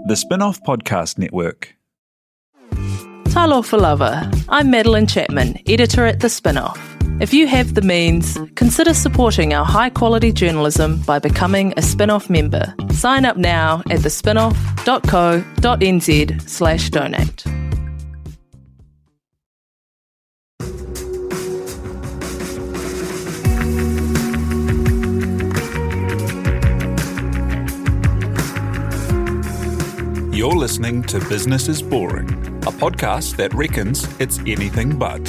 The Spin-Off Podcast Network. Talofa lava. I'm Madeline Chapman, editor at The Spin-Off. If you have the means, consider supporting our high-quality journalism by becoming a Spin-Off member. Sign up now at thespinoff.co.nz/donate. You're listening to Business is Boring, a podcast that reckons it's anything but.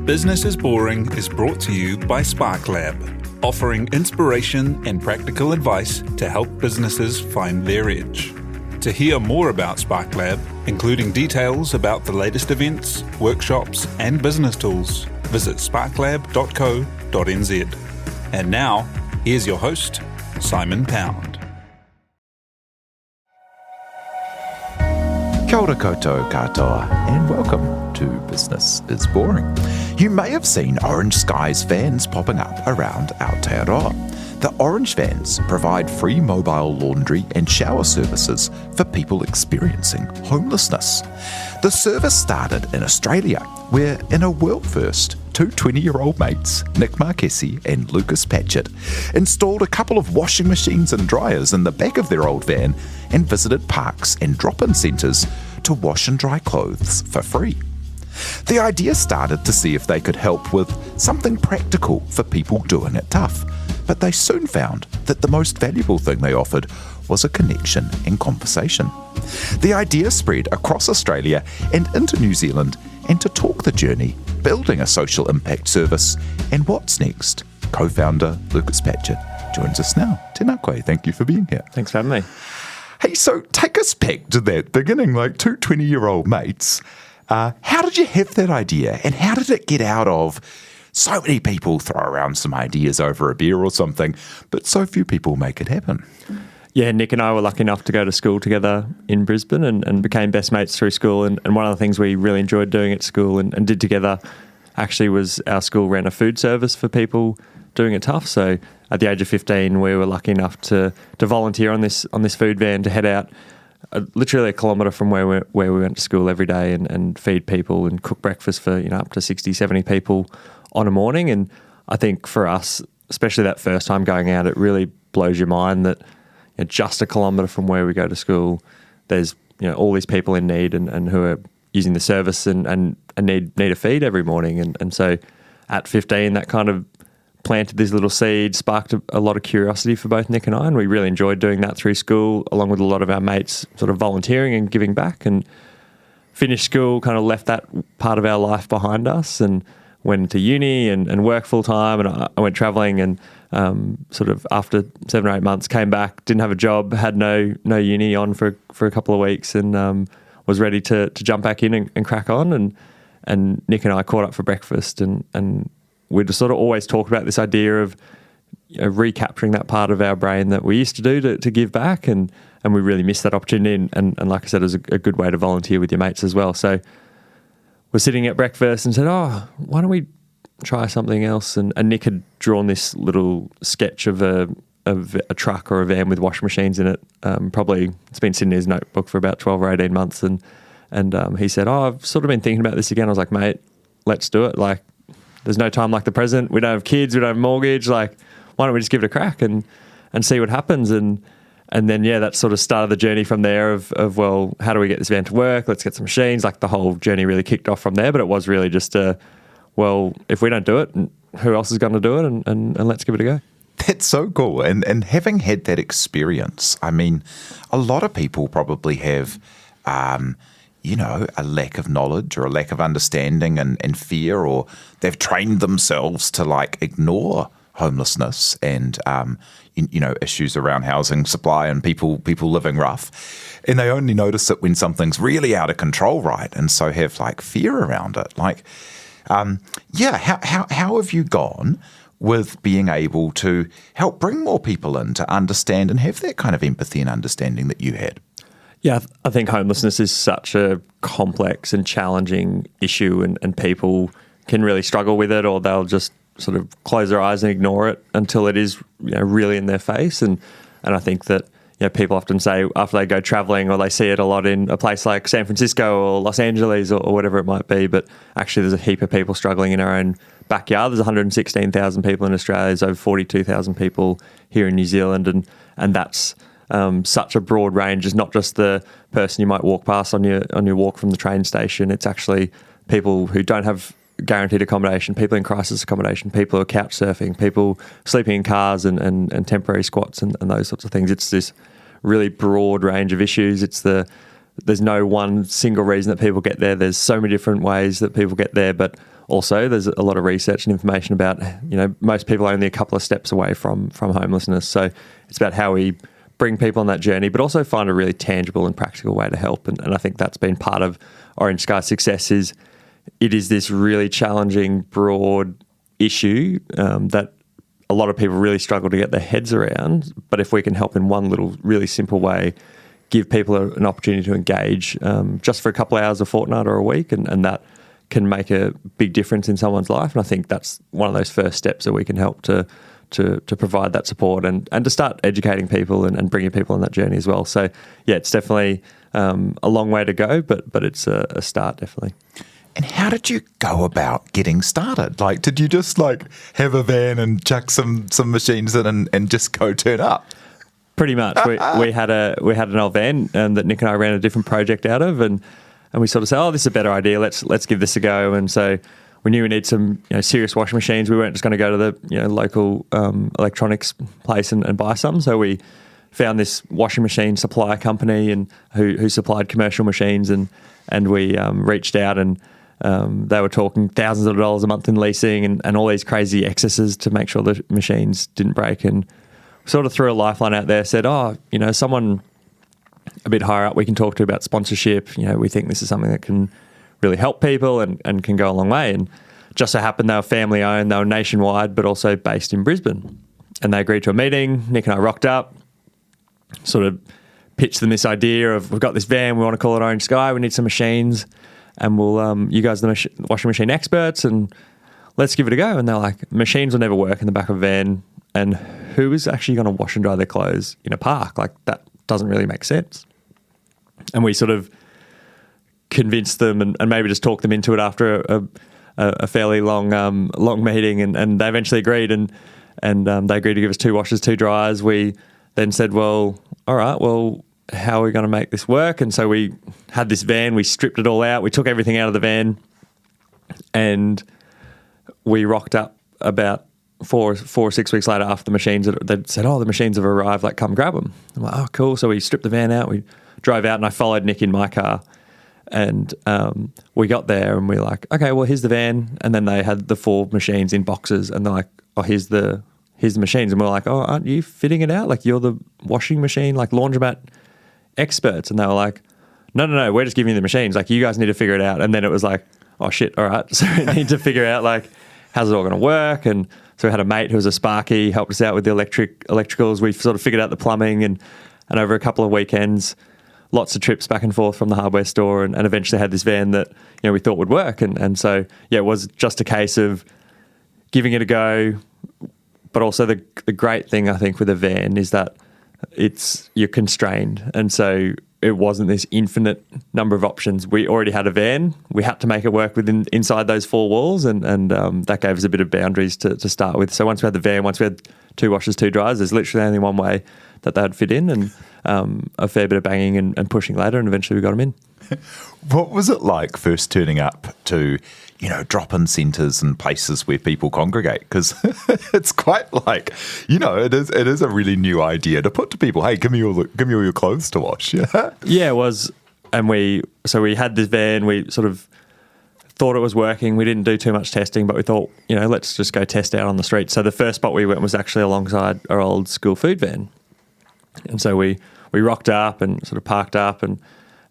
Business is Boring is brought to you by Spark Lab, offering inspiration and practical advice to help businesses find their edge. To hear more about Spark Lab, including details about the latest events, workshops, and business tools, visit sparklab.co.nz. And now, here's your host, Simon Pound. Kia ora koutou katoa, and welcome to Business is Boring. You may have seen Orange Skies vans popping up around Aotearoa. The Orange vans provide free mobile laundry and shower services for people experiencing homelessness. The service started in Australia, where in a world first, two 20-year-old mates, Nick Marchesi and Lucas Patchett, installed a couple of washing machines and dryers in the back of their old van and visited parks and drop-in centres to wash and dry clothes for free. The idea started to see if they could help with something practical for people doing it tough, but they soon found that the most valuable thing they offered was a connection and conversation. The idea spread across Australia and into New Zealand, and to talk the journey, building a social impact service, and what's next, co-founder Lucas Patchett joins us now. Tēnā koe, thank you for being here. Thanks for having me. Hey, so take us back to that beginning, like two 20-year-old mates. How did you have that idea, and how did it get out of so many people throw around some ideas over a beer or something, but so few people make it happen? Yeah, Nick and I were lucky enough to go to school together in Brisbane and became best mates through school. And one of the things we really enjoyed doing at school and did together actually was our school ran a food service for people doing it tough. So at the age of 15, we were lucky enough to volunteer on this food van to head out literally a kilometre from where we went to school every day and feed people and cook breakfast for up to 60, 70 people on a morning. And I think for us, especially that first time going out, it really blows your mind that just a kilometre from where we go to school, there's all these people in need and who are using the service and need a feed every morning. And so at 15, that kind of planted this little seed, sparked a lot of curiosity for both Nick and I, and we really enjoyed doing that through school, along with a lot of our mates sort of volunteering and giving back. And finished school, kind of left that part of our life behind us and went into uni and worked full time, and I went travelling and sort of after 7 or 8 months came back, didn't have a job, had no uni on for a couple of weeks, and was ready to jump back in and crack on. And Nick and I caught up for breakfast, and we'd sort of always talked about this idea of recapturing that part of our brain that we used to do to give back, and we really missed that opportunity. And like I said, it was a good way to volunteer with your mates as well. So we're sitting at breakfast and said, why don't we try something else? And Nick had drawn this little sketch of a truck or a van with washing machines in it. Probably it's been sitting in his notebook for about 12 or 18 months. And he said, I've sort of been thinking about this again. I was like, mate, let's do it. Like, there's no time like the present. We don't have kids. We don't have a mortgage. Like, why don't we just give it a crack and see what happens? And then, that sort of started the journey from there of, well, how do we get this van to work? Let's get some machines. Like, the whole journey really kicked off from there, but it was really just well, if we don't do it, who else is going to do it? And let's give it a go. That's so cool. And having had that experience, I mean, a lot of people probably have, a lack of knowledge or a lack of understanding and fear, or they've trained themselves to ignore homelessness and issues around housing supply and people living rough, and they only notice it when something's really out of control, right? And so have fear around it. How have you gone with being able to help bring more people in to understand and have that kind of empathy and understanding that you had? Yeah, I think homelessness is such a complex and challenging issue, and people can really struggle with it, or they'll just sort of close their eyes and ignore it until it is really in their face. And I think that people often say after they go traveling or they see it a lot in a place like San Francisco or Los Angeles or whatever it might be, but actually there's a heap of people struggling in our own backyard. There's 116,000 people in Australia. There's over 42,000 people here in New Zealand, and that's such a broad range. It's not just the person you might walk past on your walk from the train station. It's actually people who don't have guaranteed accommodation, people in crisis accommodation, people who are couch surfing, people sleeping in cars and temporary squats and those sorts of things. It's this really broad range of issues. There's no one single reason that people get there. There's so many different ways that people get there, but also there's a lot of research and information about, most people are only a couple of steps away from homelessness. So it's about how we bring people on that journey, but also find a really tangible and practical way to help. And I think that's been part of Orange Sky's success. It is this really challenging, broad issue that a lot of people really struggle to get their heads around. But if we can help in one little, really simple way, give people an opportunity to engage just for a couple of hours a fortnight or a week, and that can make a big difference in someone's life. And I think that's one of those first steps that we can help to provide that support and to start educating people and bringing people on that journey as well. So, yeah, it's definitely a long way to go, but it's a start, definitely. And how did you go about getting started? Like, did you just have a van and chuck some machines in and just go turn up? Pretty much. we had an old van that Nick and I ran a different project out of, and we sort of said, this is a better idea. Let's give this a go. And so we knew we need some serious washing machines. We weren't just going to go to the local electronics place and buy some. So we found this washing machine supply company and who supplied commercial machines, and we reached out, and they were talking thousands of dollars a month in leasing and all these crazy excesses to make sure the machines didn't break. And sort of threw a lifeline out there, said, someone a bit higher up we can talk to about sponsorship. We think this is something that can really help people and can go a long way. And just so happened they were family owned, they were nationwide, but also based in Brisbane. And they agreed to a meeting. Nick and I rocked up, sort of pitched them this idea of, we've got this van, we want to call it Orange Sky, we need some machines, and we'll, you guys are the washing machine experts, and let's give it a go. And they're like, machines will never work in the back of a van, and who is actually going to wash and dry their clothes in a park? Like, that doesn't really make sense. And we sort of convinced them and maybe just talked them into it after a fairly long meeting, and they eventually agreed, and they agreed to give us 2 washers, 2 dryers. We then said, well, all right, well, how are we going to make this work? And so we had this van, we stripped it all out, we took everything out of the van, and we rocked up about 4 or 6 weeks later after the machines, they'd said, the machines have arrived, come grab them. I'm like, oh, cool. So we stripped the van out, we drove out, and I followed Nick in my car, and we got there, and we're like, okay, well, here's the van. And then they had the 4 machines in boxes, and they're like, oh, here's the machines. And we're like, oh, aren't you fitting it out? You're the washing machine, laundromat experts. And they were like, no, we're just giving you the machines. You guys need to figure it out. And then it was like, oh shit, all right. So we need to figure out how's it all going to work. And so we had a mate who was a sparky, helped us out with the electricals. We sort of figured out the plumbing, and over a couple of weekends, lots of trips back and forth from the hardware store, and eventually had this van that we thought would work. And so, yeah, it was just a case of giving it a go. But also the great thing, I think, with a van is that you're constrained. And so it wasn't this infinite number of options. We already had a van. We had to make it work inside those 4 walls, and that gave us a bit of boundaries to start with. So once we had the van, once we had 2 washers, 2 dryers, there's literally only one way that they'd fit in, and a fair bit of banging and pushing later, and eventually we got them in. What was it like first turning up to, drop-in centres and places where people congregate? Because it's quite it is a really new idea to put to people. Hey, give me all your clothes to wash. Yeah, it was. And we had this van. We sort of thought it was working. We didn't do too much testing, but we thought, let's just go test out on the street. So the first spot we went was actually alongside our old school food van. And so we rocked up and sort of parked up, and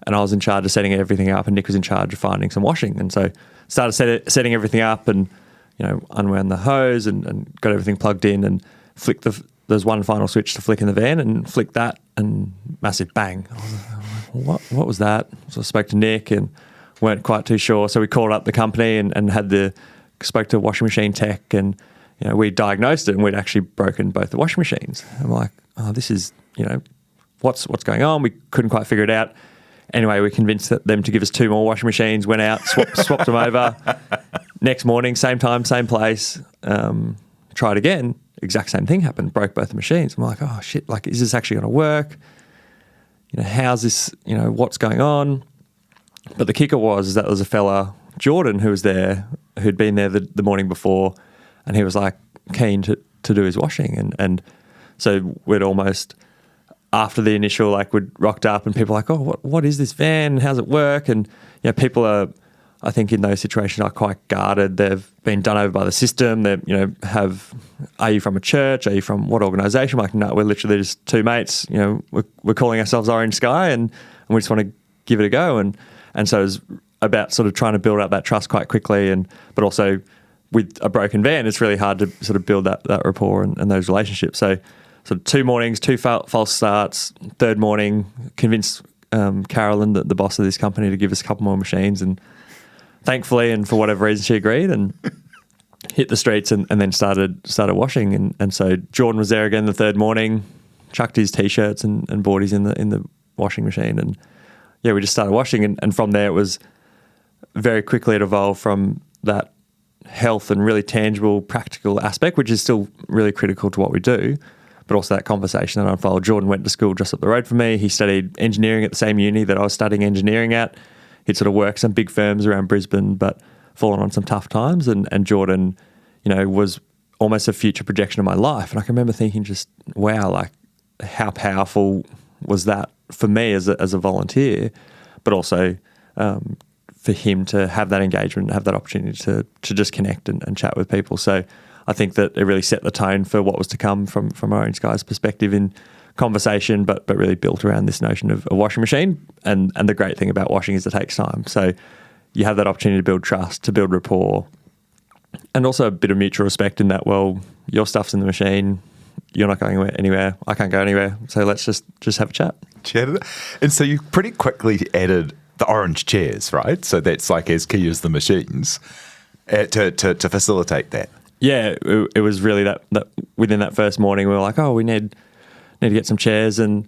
I was in charge of setting everything up, and Nick was in charge of finding some washing. And so started setting everything up, and unwound the hose and got everything plugged in, and flicked there's one final switch to flick in the van, and flicked that, and massive bang. I was like, what was that? So I spoke to Nick and weren't quite too sure. So we called up the company and spoke to a washing machine tech, and we diagnosed it, and we'd actually broken both the washing machines. And we're like, oh, this is what's going on? We couldn't quite figure it out. Anyway, we convinced them to give us 2 more washing machines, went out, swapped them over. Next morning, same time, same place, tried again. Exact same thing happened, broke both the machines. I'm like, oh shit, like, is this actually going to work? How's this, what's going on? But the kicker was that there was a fella, Jordan, who was there, who'd been there the morning before, and he was like keen to do his washing. And so we'd almost, after the initial, like, we'd rocked up and people were like, oh, what is this van? How's it work? And, people I think in those situations are quite guarded. They've been done over by the system. They, are you from a church? Are you from what organisation? Like, no, we're literally just 2 mates. We're calling ourselves Orange Sky, and we just want to give it a go. And so it was about sort of trying to build up that trust quite quickly, but also with a broken van, it's really hard to sort of build that rapport and those relationships. So 2 mornings, 2 false starts. Third morning, convinced Carolyn, the boss of this company, to give us a couple more machines, and thankfully, and for whatever reason, she agreed and hit the streets and then started washing. And so Jordan was there again the third morning, chucked his T-shirts and boardies in the washing machine. And yeah, we just started washing. And from there, it was very quickly it evolved from that health and really tangible, practical aspect, which is still really critical to what we do, but also that conversation that unfolded. Jordan went to school just up the road from me. He studied engineering at the same uni that I was studying engineering at. He'd sort of worked some big firms around Brisbane, but fallen on some tough times. And Jordan, was almost a future projection of my life. And I can remember thinking just, wow, like, how powerful was that for me as a volunteer, but also for him to have that engagement, have that opportunity to just connect and chat with people. So I think that it really set the tone for what was to come from Orange Sky's perspective in conversation, but really built around this notion of a washing machine. And the great thing about washing is it takes time. So you have that opportunity to build trust, to build rapport, and also a bit of mutual respect in that, well, your stuff's in the machine, you're not going anywhere, I can't go anywhere, so let's just have a chat. And so you pretty quickly added the orange chairs, right? So that's like as key as the machines to facilitate that. Yeah, it was really that within that first morning we were like, oh, we need to get some chairs, and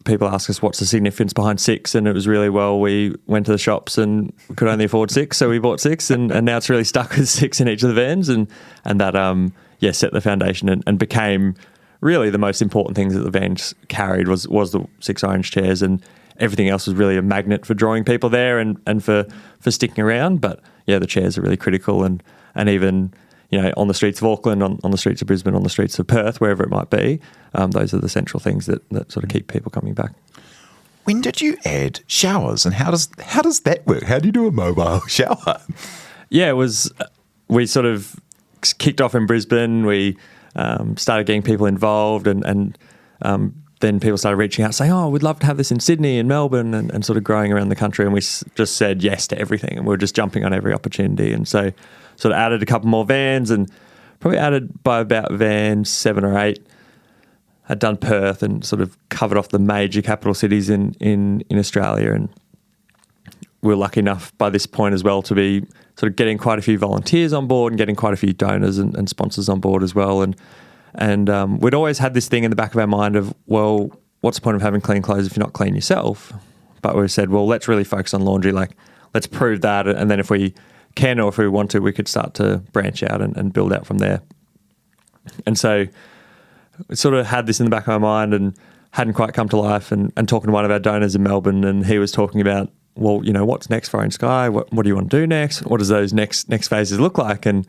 people ask us what's the significance behind 6, and it was really, well, we went to the shops and we could only afford 6, so we bought 6, and now it's really stuck with 6 in each of the vans, and that set the foundation and became really the most important things that the vans carried was the 6 orange chairs, and everything else was really a magnet for drawing people there and for sticking around. But yeah, the chairs are really critical, and even on the streets of Auckland, on the streets of Brisbane, on the streets of Perth, wherever it might be, those are the central things that sort of keep people coming back. When did you add showers, and how does that work? How do you do a mobile shower? Yeah, we sort of kicked off in Brisbane. We started getting people involved, and then people started reaching out saying, oh, we'd love to have this in Sydney and Melbourne, and sort of growing around the country. And we just said yes to everything, and we were just jumping on every opportunity. And so sort of added a couple more vans, and probably added by about van 7 or 8. Had done Perth and sort of covered off the major capital cities in Australia. And we were lucky enough by this point as well to be sort of getting quite a few volunteers on board and getting quite a few donors and sponsors on board as well. And we'd always had this thing in the back of our mind of, well, what's the point of having clean clothes if you're not clean yourself? But we said, well, let's really focus on laundry. Like, let's prove that. And then if we can, or if we want to, we could start to branch out and build out from there. And so we sort of had this in the back of our mind and hadn't quite come to life, and talking to one of our donors in Melbourne, and he was talking about, well, what's next for Orange Sky? What do you want to do next? What does those next phases look like? And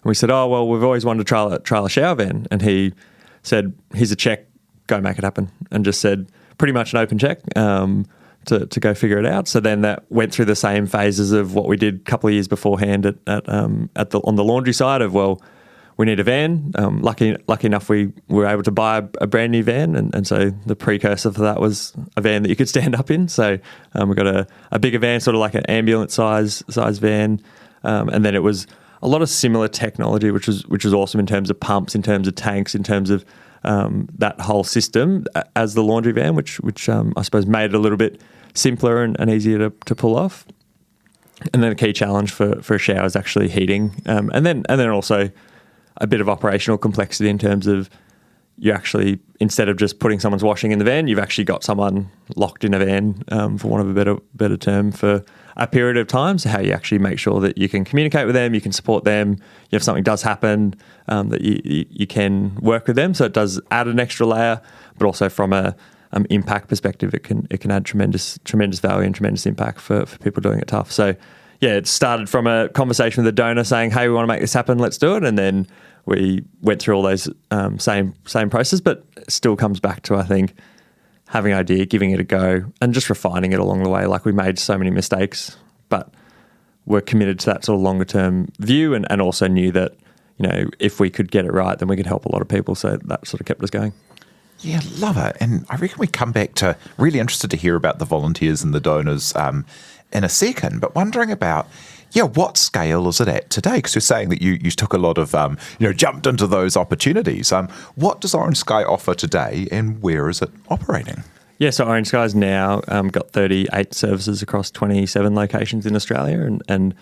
we said, oh, well, we've always wanted to trial a shower van. And he said, here's a check, go make it happen. And just said pretty much an open check to go figure it out. So then that went through the same phases of what we did a couple of years beforehand on the laundry side of, well, we need a van. Lucky enough, we were able to buy a brand new van, and so the precursor for that was a van that you could stand up in. So we got a bigger van, sort of like an ambulance size van, and then it was a lot of similar technology, which was awesome in terms of pumps, in terms of tanks, in terms of that whole system as the laundry van, which I suppose made it a little bit simpler and easier to pull off. And then a key challenge for a shower is actually heating, and then also a bit of operational complexity in terms of, you actually, instead of just putting someone's washing in the van, you've actually got someone locked in a van, for want of a better term, for a period of time. So how you actually make sure that you can communicate with them, you can support them, if something does happen, that you can work with them. So it does add an extra layer, but also from a impact perspective, it can add tremendous value and tremendous impact for people doing it tough. So yeah, it started from a conversation with a donor saying, hey, we want to make this happen, let's do it. And then we went through all those same process, but it still comes back to, I think, having an idea, giving it a go, and just refining it along the way. Like, we made so many mistakes, but we're committed to that sort of longer term view, and also knew that, if we could get it right, then we could help a lot of people. So that sort of kept us going. Yeah, love it. And I reckon we come back to, really interested to hear about the volunteers and the donors in a second, but wondering about, what scale is it at today? Because you're saying that you took a lot of, jumped into those opportunities. What does Orange Sky offer today, and where is it operating? Yeah, so Orange Sky's now got 38 services across 27 locations in Australia, and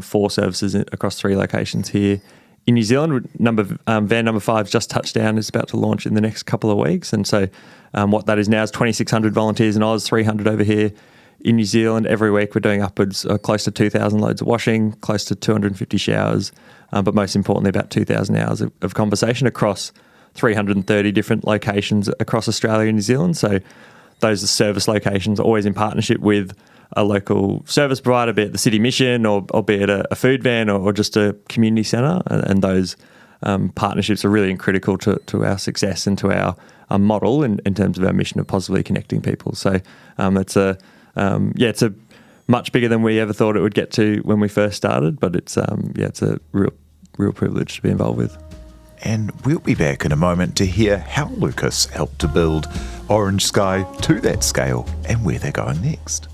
4 services across 3 locations here in New Zealand. Van number 5 just touched down, is about to launch in the next couple of weeks. And so what that is now is 2,600 volunteers in Oz, 300 over here in New Zealand. Every week we're doing upwards close to 2,000 loads of washing, close to 250 showers, but most importantly about 2,000 hours of conversation across 330 different locations across Australia and New Zealand. So those are service locations, always in partnership with a local service provider, be it the city mission or be it a food van or just a community centre. And those partnerships are really critical to our success and to our model in terms of our mission of positively connecting people. So it's a much bigger than we ever thought it would get to when we first started, but it's a real privilege to be involved with. And we'll be back in a moment to hear how Lucas helped to build Orange Sky to that scale and where they're going next.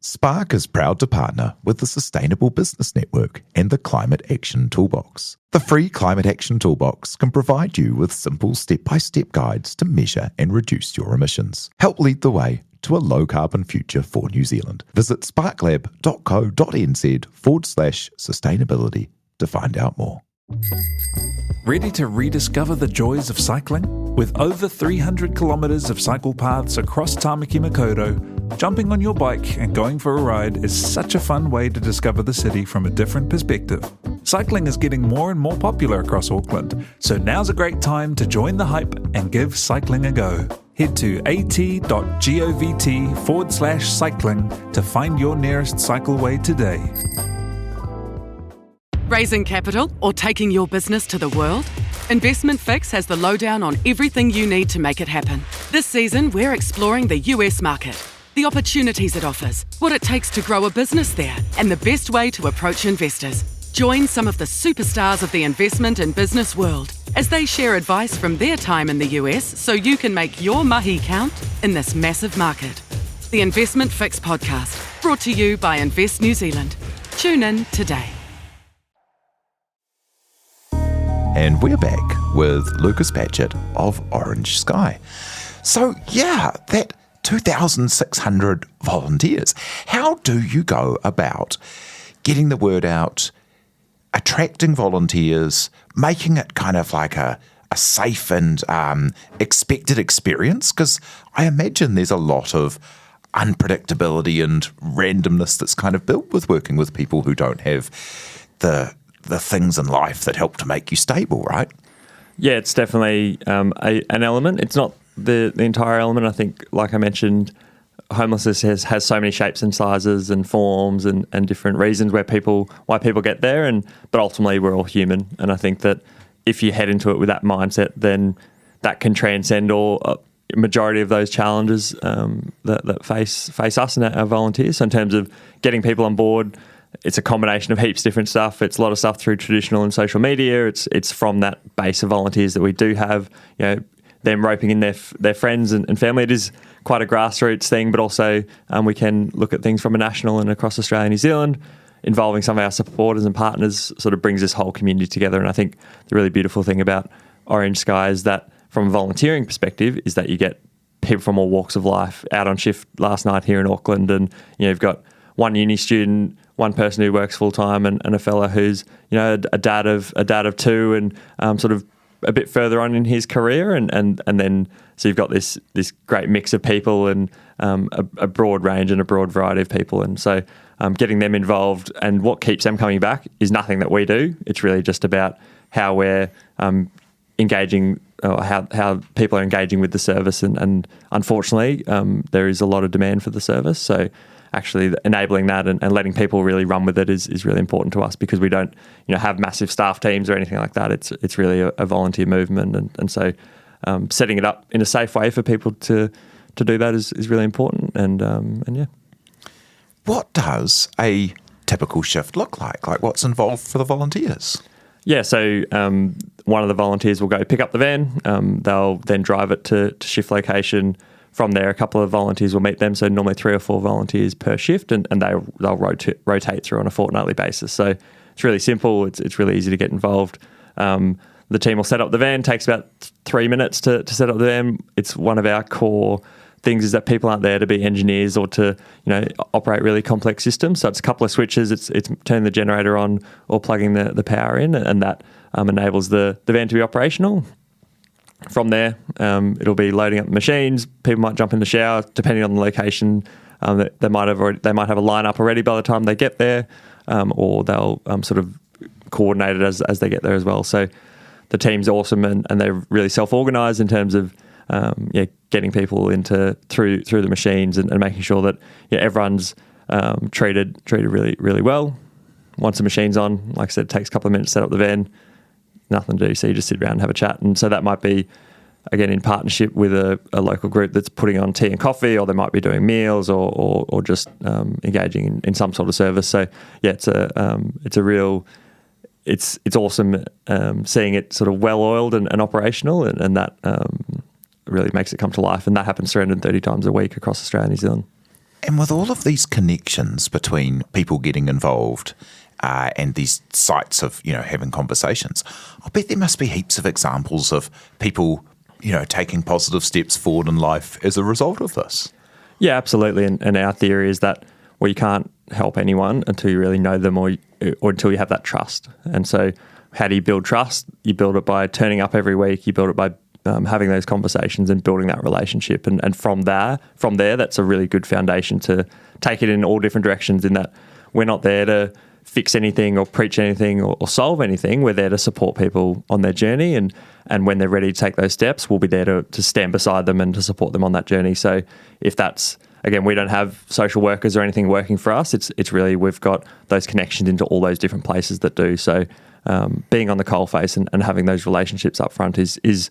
Spark is proud to partner with the Sustainable Business Network and the Climate Action Toolbox. The free Climate Action Toolbox can provide you with simple step-by-step guides to measure and reduce your emissions. Help lead the way to a low-carbon future for New Zealand. Visit sparklab.co.nz/sustainability to find out more. Ready to rediscover the joys of cycling? With over 300 kilometres of cycle paths across Tāmaki Makaurau, jumping on your bike and going for a ride is such a fun way to discover the city from a different perspective. Cycling is getting more and more popular across Auckland, so now's a great time to join the hype and give cycling a go. Head to at.govt/cycling to find your nearest cycleway today. Raising capital or taking your business to the world? Investment Fix has the lowdown on everything you need to make it happen. This season, we're exploring the US market, the opportunities it offers, what it takes to grow a business there, and the best way to approach investors. Join some of the superstars of the investment and business world as they share advice from their time in the US so you can make your mahi count in this massive market. The Investment Fix podcast, brought to you by Invest New Zealand. Tune in today. And we're back with Lucas Patchett of Orange Sky. So that 2,600 volunteers. How do you go about getting the word out, attracting volunteers, making it kind of like a safe and expected experience? Because I imagine there's a lot of unpredictability and randomness that's kind of built with working with people who don't have the things in life that help to make you stable, right? Yeah, it's definitely an element. It's not the entire element. I think, like I mentioned, homelessness has so many shapes and sizes and forms and different reasons why people get there. But ultimately, we're all human. And I think that if you head into it with that mindset, then that can transcend all majority of those challenges that face us and our volunteers. So in terms of getting people on board, it's a combination of heaps of different stuff. It's a lot of stuff through traditional and social media. It's from that base of volunteers that we do have, them roping in their friends and family. It is quite a grassroots thing, but also we can look at things from a national and across Australia and New Zealand, involving some of our supporters and partners sort of brings this whole community together. And I think the really beautiful thing about Orange Sky is that from a volunteering perspective is that you get people from all walks of life out on shift last night here in Auckland. And, you've got one uni student, one person who works full time and a fella who's a dad of two and sort of a bit further on in his career, and then so you've got this great mix of people and a broad range and a broad variety of people, and so getting them involved and what keeps them coming back is nothing that we do. It's really just about how we're engaging, or how people are engaging with the service, and unfortunately there is a lot of demand for the service, so actually enabling that and letting people really run with it is really important to us, because we don't have massive staff teams or anything like that. It's really a volunteer movement, and so setting it up in a safe way for people to do that is really important, and yeah. What does a typical shift look like? Like, what's involved for the volunteers? Yeah, so one of the volunteers will go pick up the van. They'll then drive it to shift location. From there, a couple of volunteers will meet them. So normally 3 or 4 volunteers per shift, and they'll rotate through on a fortnightly basis. So it's really simple. It's really easy to get involved. The team will set up the van. Takes about 3 minutes to set up the van. It's one of our core things is that people aren't there to be engineers or to operate really complex systems. So it's a couple of switches. It's turning the generator on or plugging the power in, and that enables the van to be operational. From there, it'll be loading up the machines. People might jump in the shower, depending on the location. They might have a lineup already by the time they get there, or they'll sort of coordinate it as they get there as well. So the team's awesome, and they're really self-organised in terms of getting people through the machines and making sure that everyone's treated really, really well. Once the machine's on, like I said, it takes a couple of minutes to set up the van. Nothing to do, so you just sit around and have a chat. And so that might be, again, in partnership with a local group that's putting on tea and coffee, or they might be doing meals or just engaging in some sort of service. So yeah, it's awesome seeing it sort of well-oiled and operational, and that really makes it come to life. And that happens 330 times a week across Australia and New Zealand. And with all of these connections between people getting involved and these sites of, having conversations, I bet there must be heaps of examples of people, taking positive steps forward in life as a result of this. Yeah, absolutely. And our theory is that, well, you can't help anyone until you really know them or until you have that trust. And so how do you build trust? You build it by turning up every week. You build it by having those conversations and building that relationship. And from there, that's a really good foundation to take it in all different directions, in that we're not there to fix anything or preach anything or solve anything. We're there to support people on their journey, and when they're ready to take those steps, we'll be there to stand beside them and to support them on that journey. So if that's, again, we don't have social workers or anything working for us, it's really, we've got those connections into all those different places that do. So being on the coalface and having those relationships up front is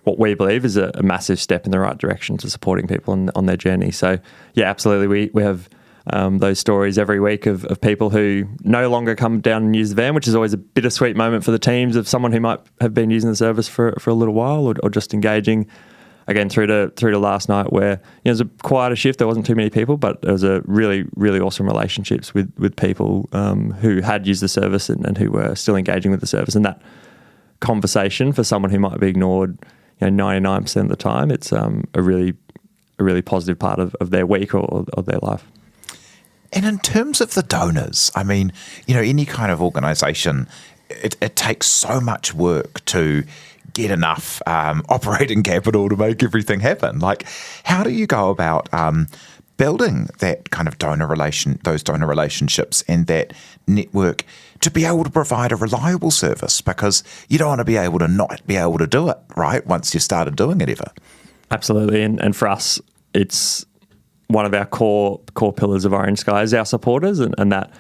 what we believe is a massive step in the right direction to supporting people on their journey. So yeah, absolutely. We have those stories every week of people who no longer come down and use the van, which is always a bittersweet moment for the teams, of someone who might have been using the service for a little while or just engaging. Again, through to last night, where it was a quieter shift, there wasn't too many people, but there was a really, really awesome relationships with people who had used the service and who were still engaging with the service. And that conversation, for someone who might be ignored 99% of the time, it's a really positive part of their week or their life. And in terms of the donors, I mean, any kind of organisation, it takes so much work to get enough operating capital to make everything happen. Like, how do you go about building that kind of those donor relationships and that network to be able to provide a reliable service? Because you don't want to be able to not be able to do it, right, once you've started doing it ever. Absolutely. And for us, it's one of our core pillars of Orange Sky is our supporters, and that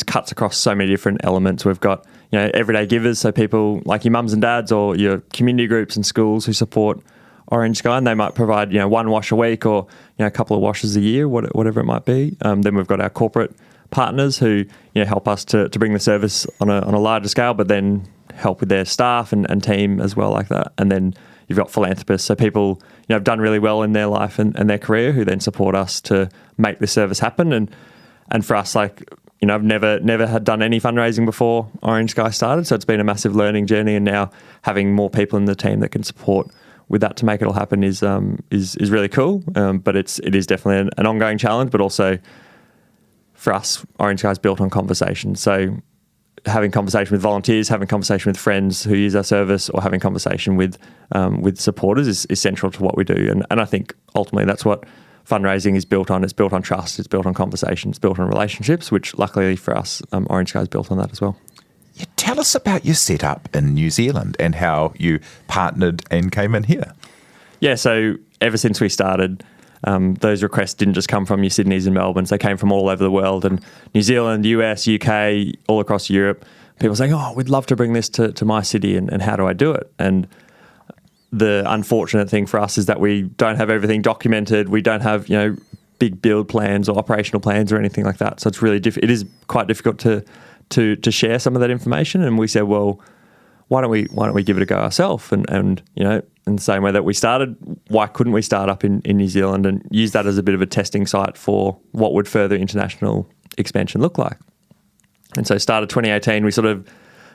cuts across so many different elements. We've got everyday givers, so people like your mums and dads or your community groups and schools who support Orange Sky, and they might provide one wash a week or a couple of washes a year, whatever it might be. Then we've got our corporate partners who help us to bring the service on a larger scale, but then help with their staff and team as well, like that. And then you've got philanthropists, so people have done really well in their life and their career, who then support us to make this service happen. And for us, like, I've never had done any fundraising before Orange Sky started, so it's been a massive learning journey. And now having more people in the team that can support with that to make it all happen is really cool. But it is definitely an ongoing challenge, but also for us, Orange Sky is built on conversation. So having conversation with volunteers, having conversation with friends who use our service, or having conversation with supporters is central to what we do. And I think ultimately that's what fundraising is built on. It's built on trust, it's built on conversation, it's built on relationships, which luckily for us, Orange Sky is built on that as well. Yeah, tell us about your setup in New Zealand and how you partnered and came in here. Yeah, so ever since we started, those requests didn't just come from your Sydneys and Melbournes. They came from all over the world, and New Zealand, US, UK, all across Europe. People saying, oh, we'd love to bring this to my city, and how do I do it? And the unfortunate thing for us is that we don't have everything documented. We don't have, big build plans or operational plans or anything like that. So it's really it is quite difficult to share some of that information. And we said, well, why don't we give it a go ourselves? And in the same way that we started, why couldn't we start up in New Zealand and use that as a bit of a testing site for what would further international expansion look like? And so started 2018, we sort of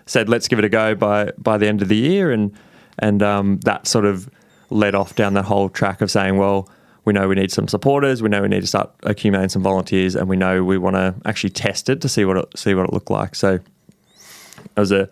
said, let's give it a go by the end of the year. And that sort of led off down that whole track of saying, well, we know we need some supporters, we know we need to start accumulating some volunteers, and we know we want to actually test it to see what it looked like. So it was a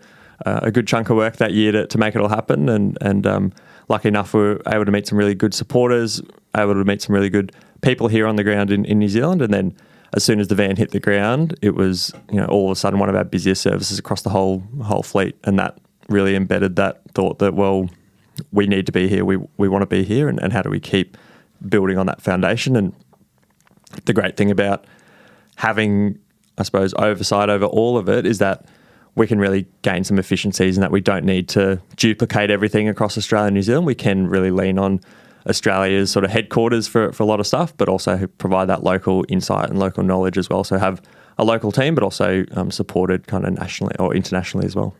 good chunk of work that year to make it all happen. And lucky enough, we were able to meet some really good supporters, able to meet some really good people here on the ground in New Zealand. And then as soon as the van hit the ground, it was, all of a sudden one of our busiest services across the whole fleet. And that really embedded that thought that, well, we need to be here. We want to be here. And how do we keep building on that foundation? And the great thing about having, I suppose, oversight over all of it is that we can really gain some efficiencies, and that we don't need to duplicate everything across Australia and New Zealand. We can really lean on Australia's sort of headquarters for a lot of stuff, but also provide that local insight and local knowledge as well. So have a local team, but also supported kind of nationally or internationally as well.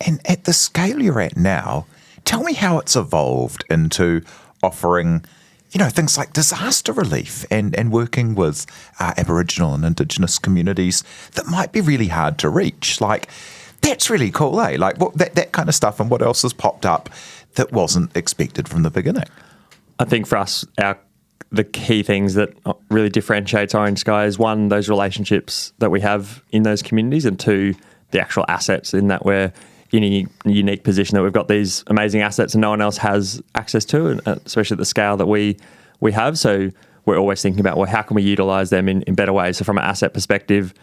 And at the scale you're at now, tell me how it's evolved into offering, things like disaster relief and working with Aboriginal and Indigenous communities that might be really hard to reach. Like, that's really cool, eh? Like that kind of stuff, and what else has popped up that wasn't expected from the beginning? I think for us, the key things that really differentiates Orange Sky is, one, those relationships that we have in those communities, and two, the actual assets, in that we're in a unique position that we've got these amazing assets and no one else has access to, and especially at the scale that we have. So we're always thinking about, well, how can we utilise them in better ways? So from an asset perspective,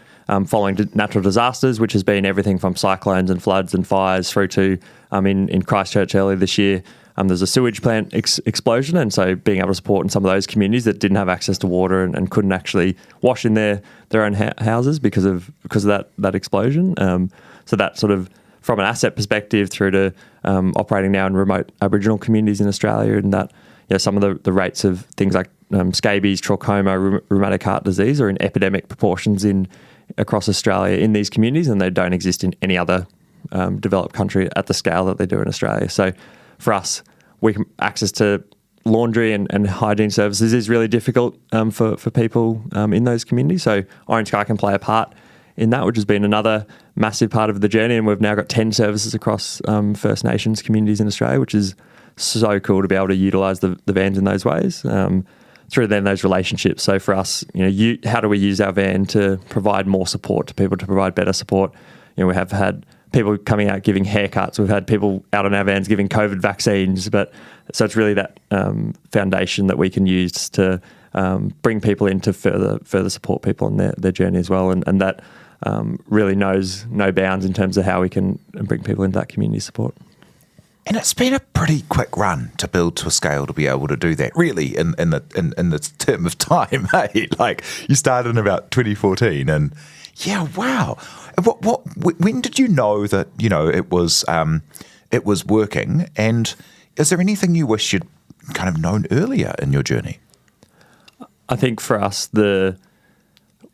following natural disasters, which has been everything from cyclones and floods and fires through to, in Christchurch earlier this year, there's a sewage plant explosion. And so being able to support in some of those communities that didn't have access to water and couldn't actually wash in their own houses because of that explosion. So that sort of, from an asset perspective, through to operating now in remote Aboriginal communities in Australia, and that some of the rates of things like scabies, trachoma, rheumatic heart disease are in epidemic proportions across Australia in these communities, and they don't exist in any other developed country at the scale that they do in Australia. So for us, access to laundry and hygiene services is really difficult for people in those communities. So Orange Sky can play a part in that, which has been another massive part of the journey. And we've now got 10 services across First Nations communities in Australia, which is so cool to be able to utilise the vans in those ways through then those relationships. So for us, how do we use our van to provide more support to people, to provide better support? We have had people coming out giving haircuts. We've had people out on our vans giving COVID vaccines. So it's really that foundation that we can use to bring people in to further support people on their journey as well. And that really knows no bounds in terms of how we can bring people into that community support. And it's been a pretty quick run to build to a scale to be able to do that, really, in the term of time, hey? Like, you started in about 2014, and yeah, wow. When did you know that, it was working, and is there anything you wish you'd kind of known earlier in your journey? I think for us,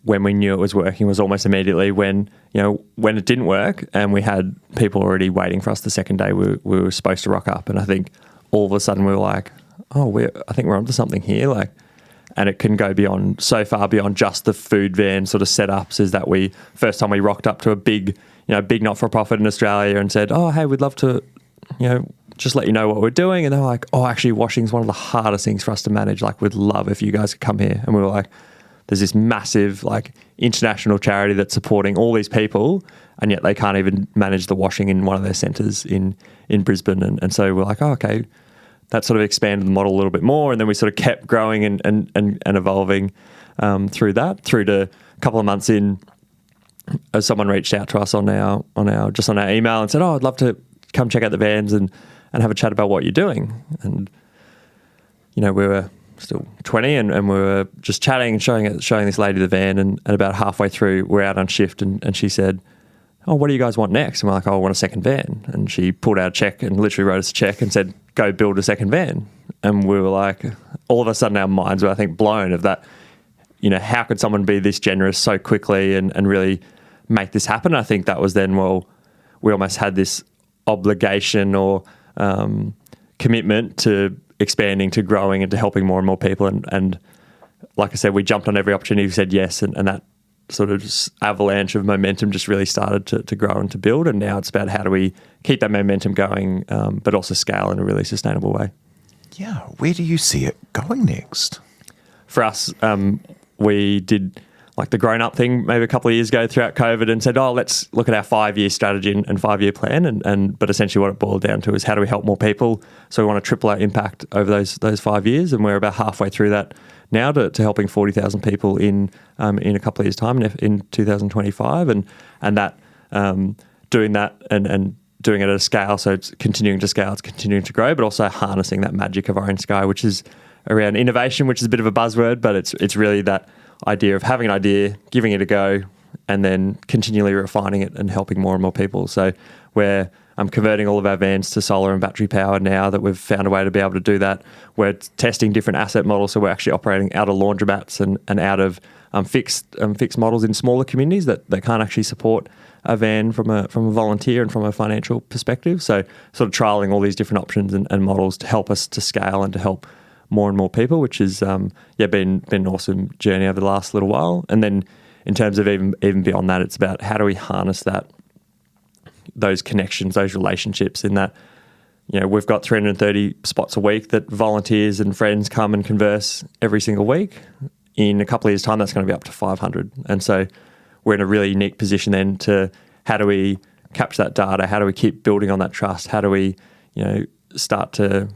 when we knew it was working was almost immediately when it didn't work, and we had people already waiting for us the second day we were supposed to rock up. And I think all of a sudden we were like, I think we're onto something here. Like, and it can go so far beyond just the food van sort of setups. Is that first time we rocked up to a big not-for-profit in Australia and said, oh, hey, we'd love to, just let you know what we're doing. And they were like, oh, actually washing is one of the hardest things for us to manage. Like, we'd love if you guys could come here. And we were like, there's this massive like international charity that's supporting all these people, and yet they can't even manage the washing in one of their centres in Brisbane. And so we're like, oh, okay, that sort of expanded the model a little bit more, and then we sort of kept growing and evolving through that. Through to a couple of months in, as someone reached out to us on our email and said, oh, I'd love to come check out the vans and have a chat about what you're doing. And we were still 20 and we were just chatting and showing this lady the van, and about halfway through we're out on shift and she said, oh, what do you guys want next? And we're like, oh, I want a second van. And she pulled out a check and literally wrote us a check and said, go build a second van. And we were like, all of a sudden our minds were, I think, blown of that, how could someone be this generous so quickly and really make this happen? I think that was then, we almost had this obligation or commitment to expanding, to growing and to helping more and more people. And like I said, we jumped on every opportunity, we said yes, and that sort of avalanche of momentum just really started to grow and to build. And now it's about how do we keep that momentum going, but also scale in a really sustainable way. Yeah. Where do you see it going next? For us, we did like the grown-up thing maybe a couple of years ago throughout COVID and said, oh, let's look at our 5-year strategy and 5-year plan. But essentially what it boiled down to is how do we help more people? So we want to triple our impact over those 5 years. And we're about halfway through that now to helping 40,000 people in a couple of years' time in 2025. And that doing that and doing it at a scale, so it's continuing to scale, it's continuing to grow, but also harnessing that magic of Orange Sky, which is around innovation, which is a bit of a buzzword, but it's really that idea of having an idea, giving it a go, and then continually refining it and helping more and more people. So we're converting all of our vans to solar and battery power now that we've found a way to be able to do that. We're testing different asset models, so we're actually operating out of laundromats and out of fixed models in smaller communities that can't actually support a van from a volunteer and from a financial perspective. So sort of trialling all these different options and models to help us to scale and to help more and more people, which has been an awesome journey over the last little while. And then in terms of even beyond that, it's about how do we harness those connections, those relationships in that, we've got 330 spots a week that volunteers and friends come and converse every single week. In a couple of years' time, that's going to be up to 500. And so we're in a really unique position then to how do we capture that data? How do we keep building on that trust? How do we, start to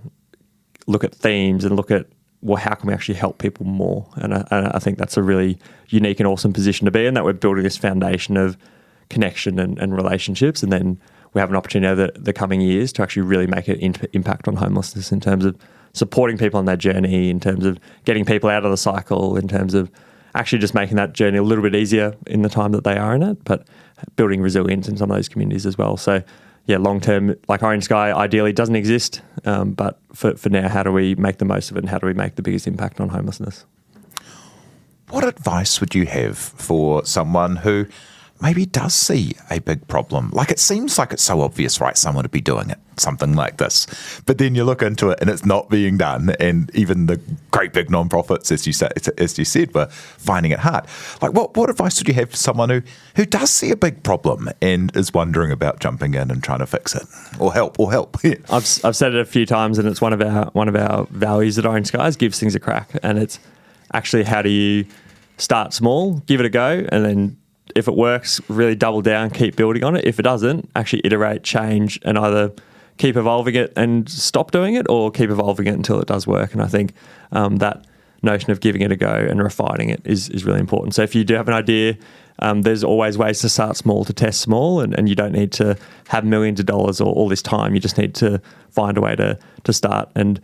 look at themes and look at, how can we actually help people more? And I think that's a really unique and awesome position to be in, that we're building this foundation of connection and relationships. And then we have an opportunity over the coming years to actually really make an impact on homelessness in terms of supporting people on their journey, in terms of getting people out of the cycle, in terms of actually just making that journey a little bit easier in the time that they are in it, but building resilience in some of those communities as well. So yeah, long-term, like Orange Sky ideally doesn't exist, but for now, how do we make the most of it and how do we make the biggest impact on homelessness? What advice would you have for someone who maybe does see a big problem? Like, it seems like it's so obvious, right, someone to be doing it, something like this. But then you look into it and it's not being done. And even the great big non-profits, as you said, were finding it hard. Like, what advice would you have for someone who does see a big problem and is wondering about jumping in and trying to fix it or help? Yeah. I've said it a few times, and it's one of our values at Orange Skies, gives things a crack. And it's actually, how do you start small, give it a go, and then if it works, really double down, keep building on it. If it doesn't, actually iterate, change, and either keep evolving it and stop doing it, or keep evolving it until it does work. And I think that notion of giving it a go and refining it is really important. So if you do have an idea, there's always ways to start small, to test small, and you don't need to have millions of dollars or all this time. You just need to find a way to start. And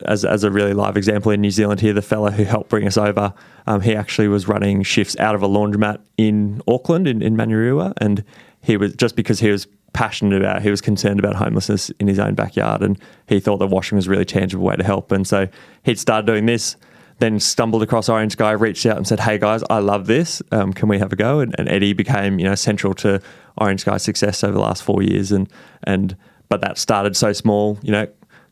as a really live example in New Zealand here, the fella who helped bring us over, he actually was running shifts out of a laundromat in Auckland, in Manurewa, and he was, just because he was he was concerned about homelessness in his own backyard, and he thought that washing was a really tangible way to help. And so he'd started doing this, then stumbled across Orange Sky, reached out and said, hey guys, I love this, can we have a go? And Eddie became central to Orange Sky's success over the last 4 years, but that started so small,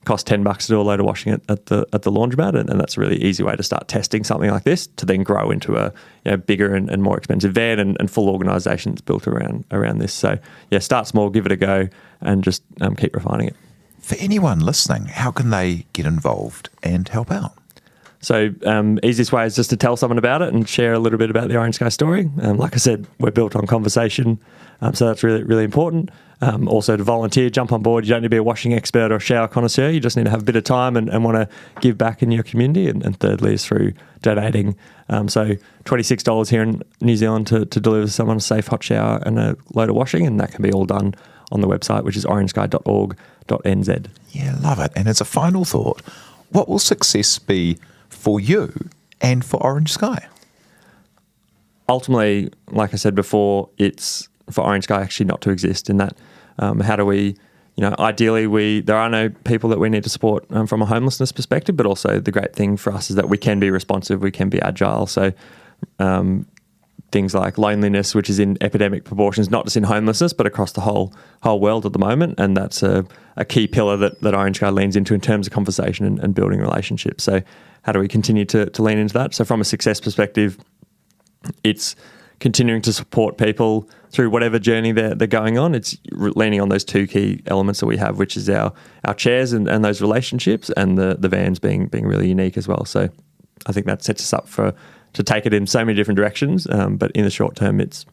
cost $10 to do a load of washing at the laundromat, and that's a really easy way to start testing something like this, to then grow into a bigger and more expensive van and full organisations built around this. So yeah, start small, give it a go, and just keep refining it. For anyone listening, how can they get involved and help out? So easiest way is just to tell someone about it and share a little bit about the Orange Sky story. Like I said, we're built on conversation, so that's really, really important. Also to volunteer, jump on board. You don't need to be a washing expert or a shower connoisseur. You just need to have a bit of time and want to give back in your community. And thirdly is through donating. So $26 here in New Zealand to deliver someone a safe hot shower and a load of washing, and that can be all done on the website, which is orangesky.org.nz. Yeah, love it. And as a final thought, what will success be for you and for Orange Sky? Ultimately, like I said before, it's for Orange Sky actually not to exist in that. How do we, ideally there are no people that we need to support from a homelessness perspective, but also the great thing for us is that we can be responsive, we can be agile. So things like loneliness, which is in epidemic proportions, not just in homelessness, but across the whole world at the moment. And that's a key pillar that Orange Sky leans into in terms of conversation and building relationships. So how do we continue to lean into that? So from a success perspective, it's continuing to support people through whatever journey they're going on. It's leaning on those two key elements that we have, which is our chairs and those relationships, and the vans being really unique as well. So I think that sets us up to take it in so many different directions. But in the short term, it's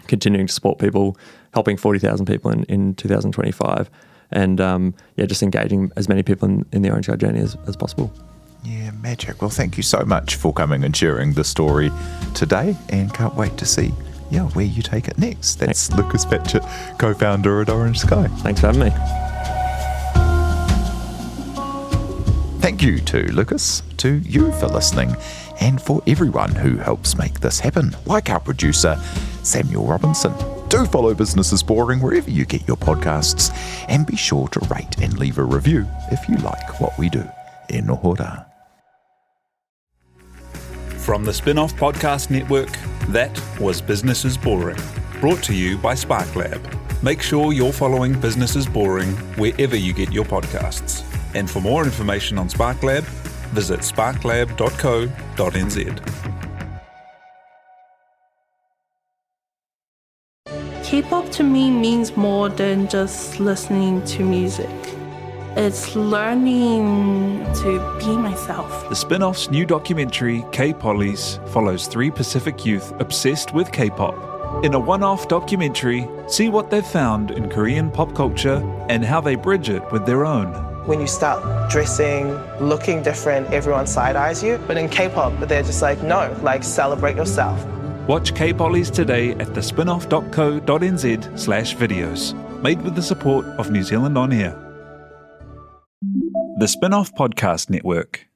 continuing to support people, helping 40,000 people in 2025, and just engaging as many people in the Orange Sky journey as possible. Yeah, magic. Well, thank you so much for coming and sharing the story today, and can't wait to see where you take it next. That's Lucas Patchett, co-founder at Orange Sky. Thanks for having me. Thank you to Lucas, to you for listening, and for everyone who helps make this happen, like our producer, Samuel Robinson. Do follow Business is Boring wherever you get your podcasts, and be sure to rate and leave a review if you like what we do. E nohora. From the Spin-Off Podcast Network, that was Business is Boring, brought to you by SparkLab. Make sure you're following Business is Boring wherever you get your podcasts. And for more information on SparkLab, visit sparklab.co.nz. K-pop to me means more than just listening to music. It's learning to be myself. The Spin-Off's new documentary, K-Pollies, follows 3 Pacific youth obsessed with K-pop. In a one-off documentary, see what they've found in Korean pop culture and how they bridge it with their own. When you start dressing, looking different, everyone side-eyes you. But in K-pop, they're just like, no, celebrate yourself. Watch K-Pollies today at thespinoff.co.nz/videos. Made with the support of New Zealand On Air. The Spin-Off Podcast Network.